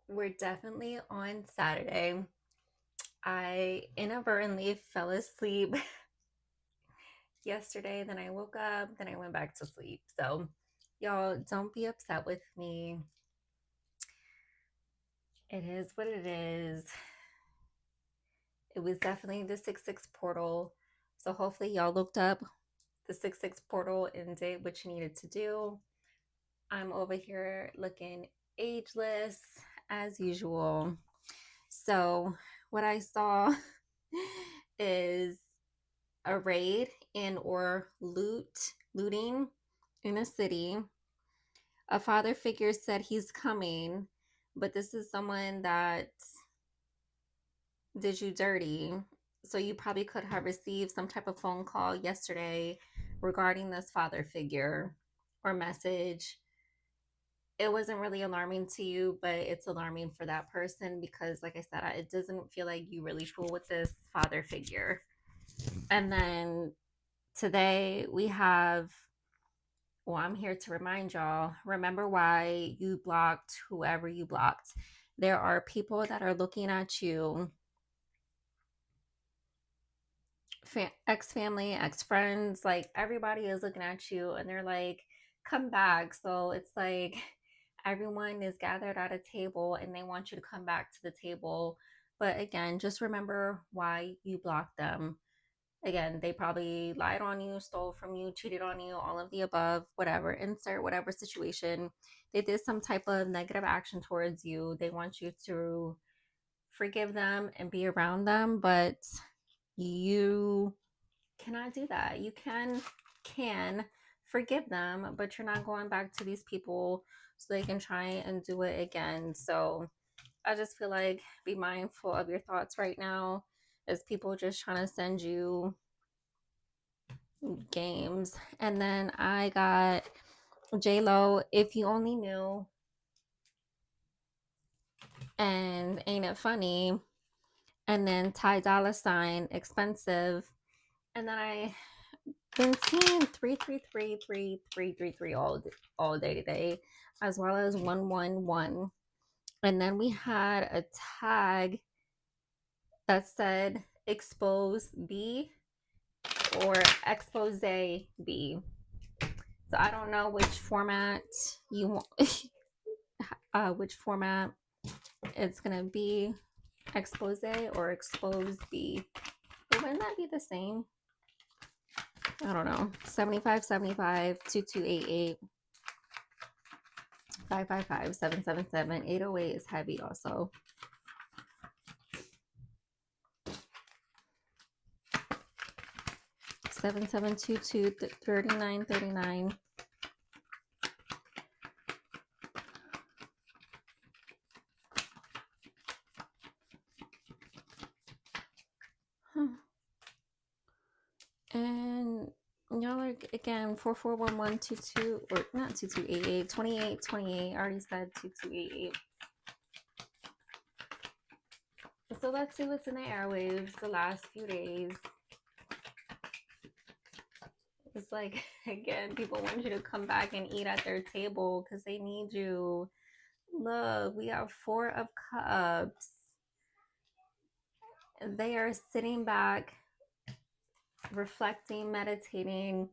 We're definitely on Saturday. I inadvertently fell asleep yesterday, then I woke up, then I went back to sleep. So, y'all, don't be upset with me. It is what it is. It was definitely the 6-6 portal. So, hopefully, y'all looked up the 6-6 portal and did what you needed to do. I'm over here looking ageless as usual. So, what I saw is a raid and or looting in a city. A father figure said he's coming, but this is someone that did you dirty. So you probably could have received some type of phone call yesterday regarding this father figure or message. It wasn't really alarming to you, but it's alarming for that person because, like I said, it doesn't feel like you really fool with this father figure. And then today we have, well, I'm here to remind y'all, remember why you blocked whoever you blocked. There are people that are looking at you, ex family, ex friends, like everybody is looking at you and they're like, come back. So it's like everyone is gathered at a table and they want you to come back to the table. But again, just remember why you blocked them. Again, they probably lied on you, stole from you, cheated on you, all of the above, whatever, insert whatever situation. They did some type of negative action towards you. They want you to forgive them and be around them, but you cannot do that. You can forgive them, but you're not going back to these people so they can try and do it again. So I just feel like be mindful of your thoughts right now as people just trying to send you games. And then I got J Lo, If You Only Knew, and Ain't It Funny, and then Ty Dolla Sign, Expensive. And then I been seeing 333 all day today, as well as 111. And then we had a tag that said expose B or expose B. So I don't know which format you want, which format it's gonna be, expose or expose B. But wouldn't that be the same? I don't know. 7575 2288 555 777 808 is heavy also. Seven seven two two 3939. And y'all are again 441122 or not 2288 2828. I already said 2288. So let's see what's in the airwaves the last few days. It's like again, people want you to come back and eat at their table because they need you. Look, we have 4 of Cups. They are sitting back, reflecting, meditating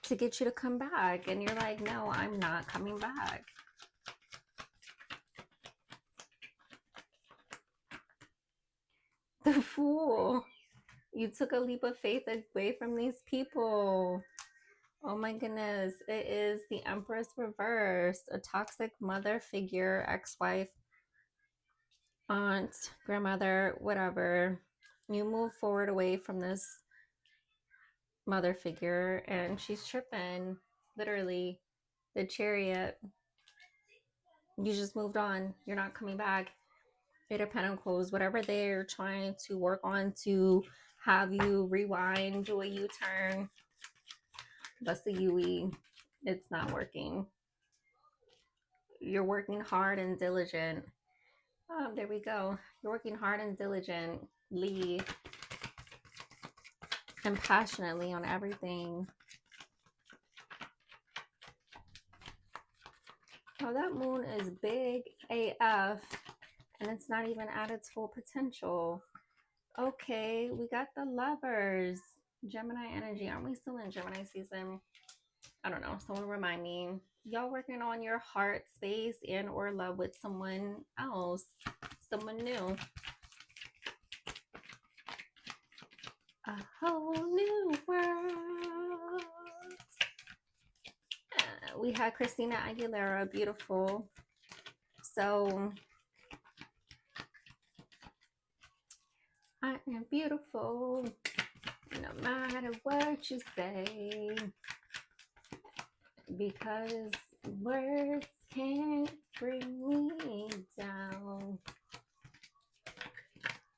to get you to come back. And you're like, no, I'm not coming back. The Fool. You took a leap of faith away from these people. Oh my goodness. It is the Empress reverse, a toxic mother figure, ex wife, aunt, grandmother, whatever. You move forward away from this mother figure and she's tripping. Literally, the Chariot. You just moved on. You're not coming back. Eight of Pentacles, whatever they're trying to work on to have you rewind, do a U-turn, bust a UE, it's not working. You're working hard and diligent. There we go. You're working hard and diligently and passionately on everything. Wow, that moon is big AF and it's not even at its full potential. Okay, we got the lovers. Gemini energy. Aren't we still in Gemini season? I don't know. Someone remind me. Y'all working on your heart space and or love with someone else, someone new. A whole new world. We had Christina Aguilera, beautiful. So I am beautiful, no matter what you say, because words can't bring me down.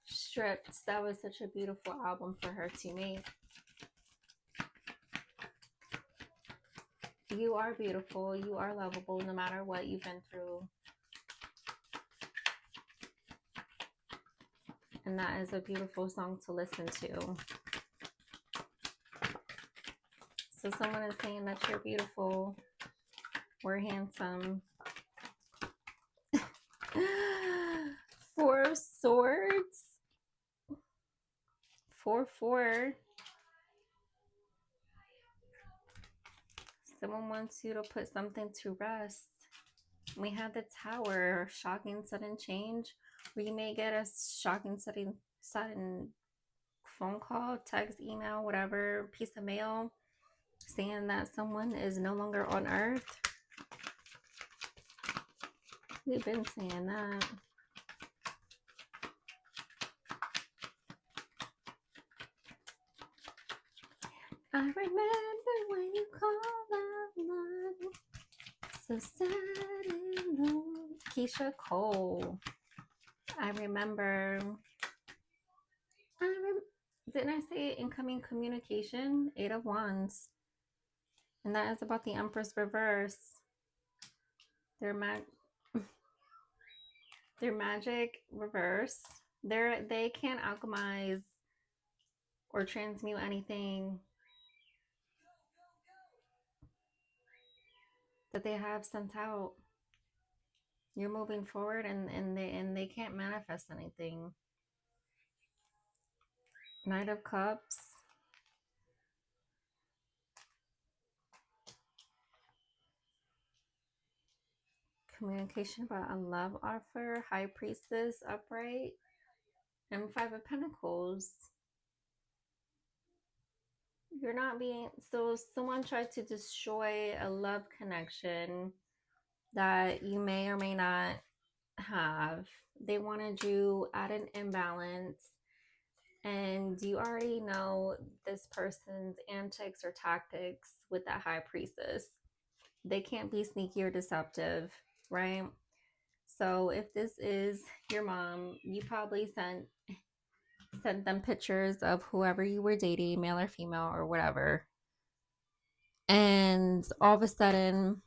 Stripped, that was such a beautiful album for her to make. You are beautiful, you are lovable, no matter what you've been through. And that is a beautiful song to listen to. So someone is saying that you're beautiful, we're handsome. 4 of Swords. 4-4. Someone wants you to put something to rest. We had the Tower, shocking sudden change. Or you may get a shocking sudden phone call, text, email, whatever, piece of mail saying that someone is no longer on earth. We've been saying that. I remember when you called out love, so sad and low. Keisha Cole. I remember. Didn't I say incoming communication? 8 of Wands. And that is about the Empress reverse. Their magic reverse. They can't alchemize or transmute anything that they have sent out. You're moving forward and they can't manifest anything. Knight of Cups. Communication about a love offer. High Priestess upright. And 5 of Pentacles. You're not being, so someone tried to destroy a love connection that you may or may not have. They wanted you at an imbalance, and you already know this person's antics or tactics with that High Priestess. They can't be sneaky or deceptive, right? So if this is your mom, you probably sent them pictures of whoever you were dating, male or female or whatever, and all of a sudden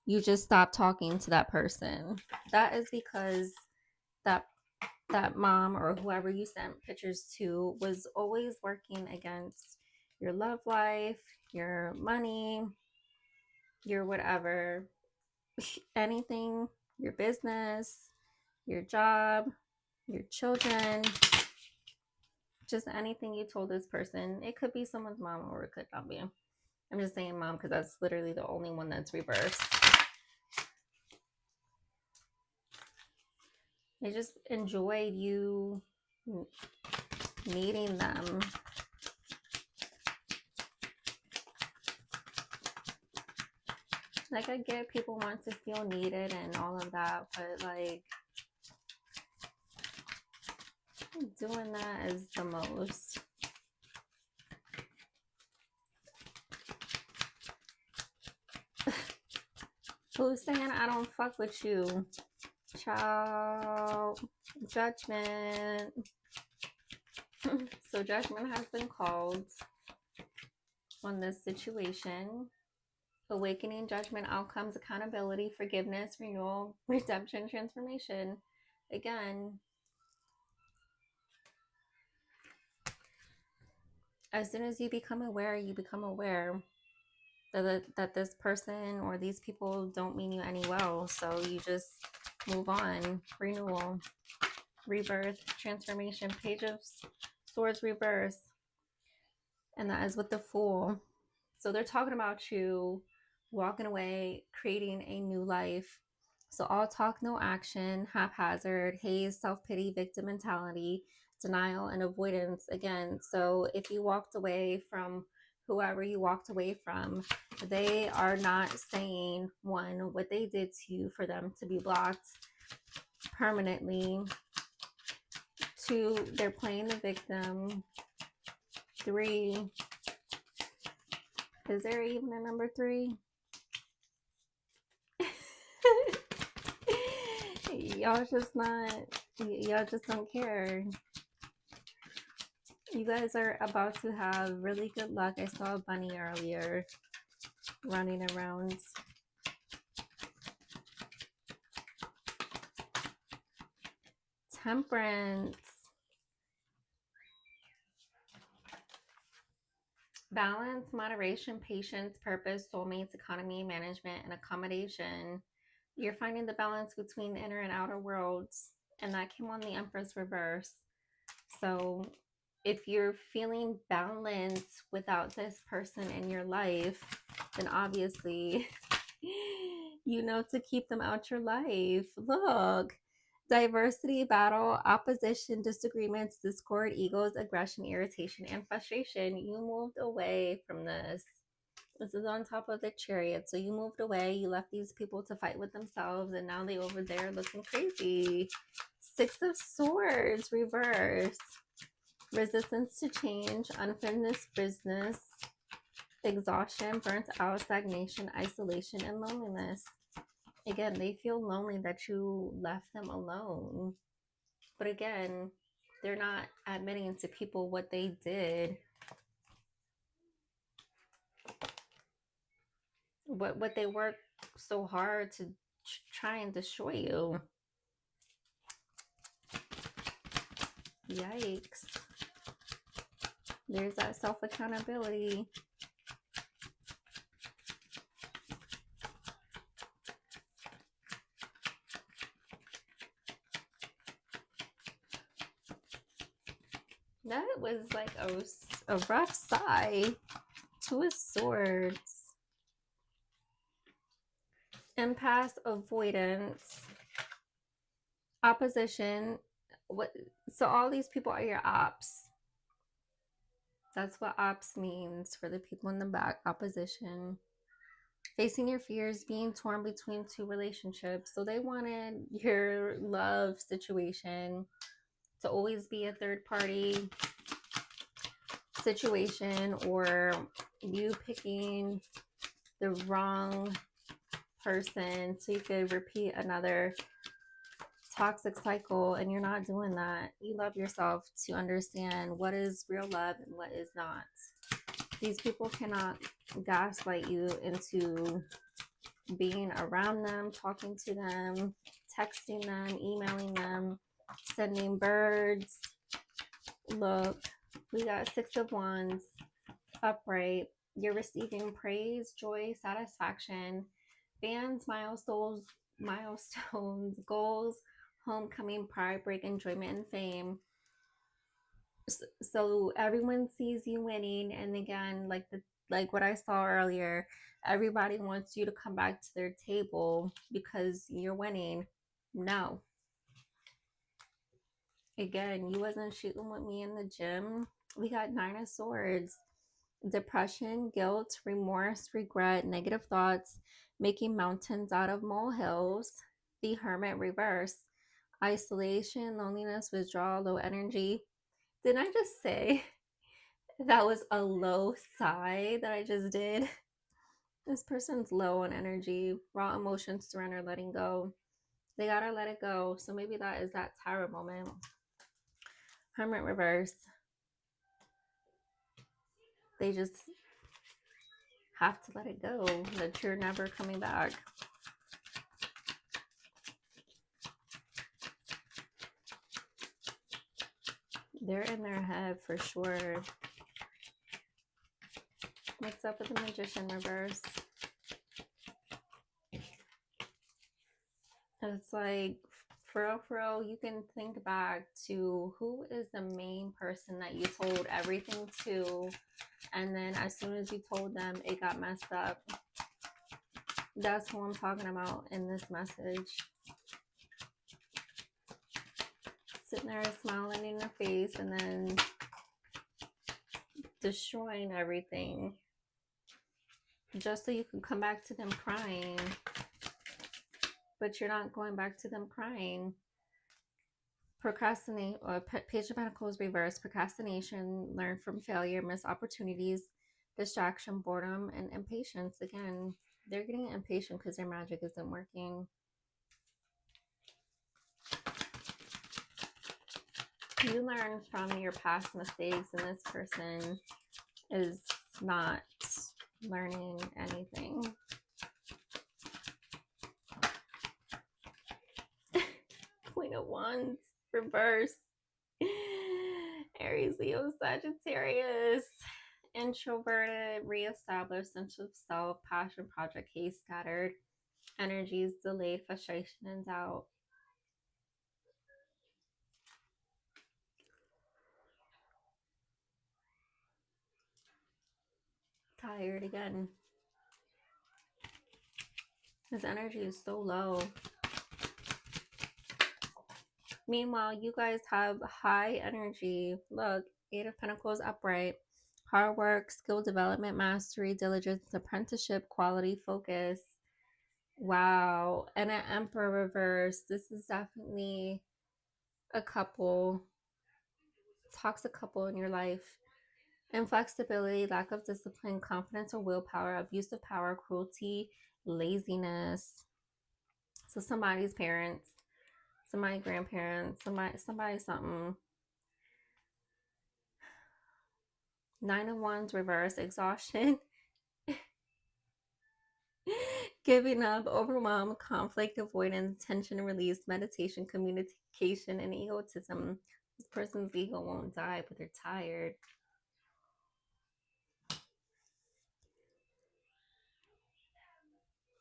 you just stop talking to that person. That is because that mom or whoever you sent pictures to was always working against your love life, your money, your whatever, anything, your business, your job, your children, just anything you told this person. It could be someone's mom or it could not be. I'm just saying mom because that's literally the only one that's reversed. They just enjoyed you meeting them. Like, I get people want to feel needed and all of that, but like doing that is the most. Who's saying I don't fuck with you? Child. Judgment. So judgment has been called on this situation. Awakening, judgment, outcomes, accountability, forgiveness, renewal, redemption, transformation. Again, as soon as you become aware, that this person or these people don't mean you any well. So you just move on. Renewal, rebirth, transformation, page of swords reverse. And that is with the Fool. So they're talking about you walking away, creating a new life. So all talk, no action, haphazard, haze, self-pity, victim mentality, denial, and avoidance again. So if you walked away from whoever you walked away from, they are not saying, one, what they did to you for them to be blocked permanently. Two, they're playing the victim. Three, is there even a number three? Y'all just not, y'all just don't care. You guys are about to have really good luck. I saw a bunny earlier running around. Temperance. Balance, moderation, patience, purpose, soulmates, economy, management, and accommodation. You're finding the balance between the inner and outer worlds. And that came on the Empress reverse. So if you're feeling balanced without this person in your life, then obviously you know to keep them out your life. Look, diversity, battle, opposition, disagreements, discord, egos, aggression, irritation, and frustration. You moved away from this. This is on top of the Chariot. So you moved away. You left these people to fight with themselves, and now they over there looking crazy. Six of Swords, reverse. Resistance to change, unfinished business, exhaustion, burnt out, stagnation, isolation, and loneliness. Again, they feel lonely that you left them alone. But again, they're not admitting to people what they did. What they worked so hard to try and destroy you. Yikes. There's that self-accountability. That was like a rough sigh. Two of Swords. Impasse, avoidance, opposition. What? So all these people are your ops. That's what ops means for the people in the back. Opposition. Facing your fears, being torn between two relationships. So they wanted your love situation to always be a third party situation, or you picking the wrong person so you could repeat another toxic cycle, and you're not doing that. You love yourself to understand what is real love and what is not. These people cannot gaslight you into being around them, talking to them, texting them, emailing them, sending birds. Look, we got Six of Wands, upright. You're receiving praise, joy, satisfaction, bands, milestones, goals, homecoming, pride, break, enjoyment, and fame. So everyone sees you winning, and again, like what I saw earlier, everybody wants you to come back to their table because you're winning. No. Again, you wasn't shooting with me in the gym. We got Nine of Swords. Depression, guilt, remorse, regret, negative thoughts, making mountains out of molehills. The Hermit reverse. Isolation, loneliness, withdrawal, low energy. Didn't I just say that was a low sigh that I just did? This person's low on energy, raw emotions, surrender, letting go. They gotta let it go. So maybe that is that Tower moment. Hermit reverse. They just have to let it go, that you're never coming back. They're in their head for sure. What's up with the Magician reverse? It's like, for real, you can think back to who is the main person that you told everything to, and then as soon as you told them, it got messed up. That's who I'm talking about in this message. Sitting there smiling in their face and then destroying everything just so you can come back to them crying. But you're not going back to them crying. Procrastinate, or Page of Pentacles reverse. Procrastination, learn from failure, missed opportunities, distraction, boredom, and impatience. Again, they're getting impatient because their magic isn't working. You learn from your past mistakes, and this person is not learning anything. Queen of Wands, reverse. Aries, Leo, Sagittarius. Introverted, reestablished, sense of self, passion, project, case scattered, energies delayed, frustration, and doubt. Tired again. His energy is so low. Meanwhile, you guys have high energy. Look, Eight of Pentacles upright. Hard work, skill development, mastery, diligence, apprenticeship, quality, focus. Wow. And an Emperor reverse. This is definitely a couple, toxic couple in your life. Inflexibility, lack of discipline, confidence or willpower, abuse of power, cruelty, laziness. So somebody's parents, somebody's grandparents, somebody something. Nine of Wands reverse, exhaustion, giving up, overwhelm, conflict, avoidance, tension release, meditation, communication, and egotism. This person's ego won't die, but they're tired.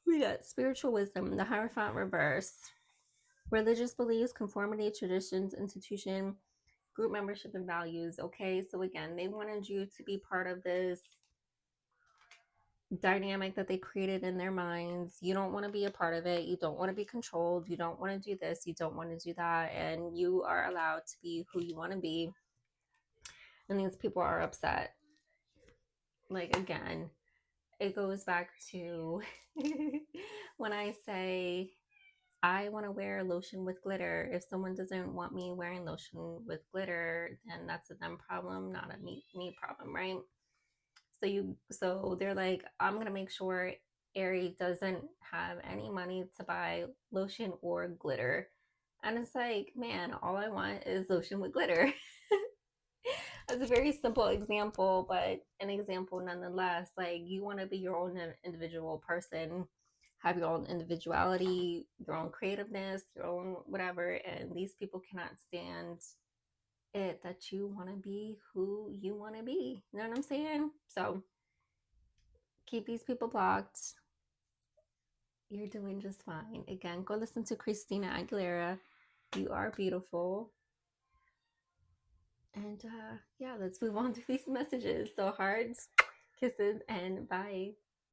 We got spiritual wisdom, the Hierophant reverse. Religious beliefs, conformity, traditions, institution, group membership, and values. Okay, so again, they wanted you to be part of this dynamic that they created in their minds. You don't want to be a part of it. You don't want to be controlled. You don't want to do this. You don't want to do that. And you are allowed to be who you want to be. And these people are upset. Like, again, it goes back to when I say I want to wear lotion with glitter. If someone doesn't want me wearing lotion with glitter, then that's a them problem, not a me problem, right? So they're like, I'm gonna make sure Aries doesn't have any money to buy lotion or glitter. And it's like, man, all I want is lotion with glitter. It's a very simple example, but an example nonetheless. Like, you want to be your own individual person, have your own individuality, your own creativeness, your own whatever, and these people cannot stand it that you want to be who you want to be. You know what I'm saying? So keep these people blocked. You're doing just fine. Again, go listen to Christina Aguilera. You are beautiful. And yeah, let's move on to these messages. So hearts, kisses, and bye.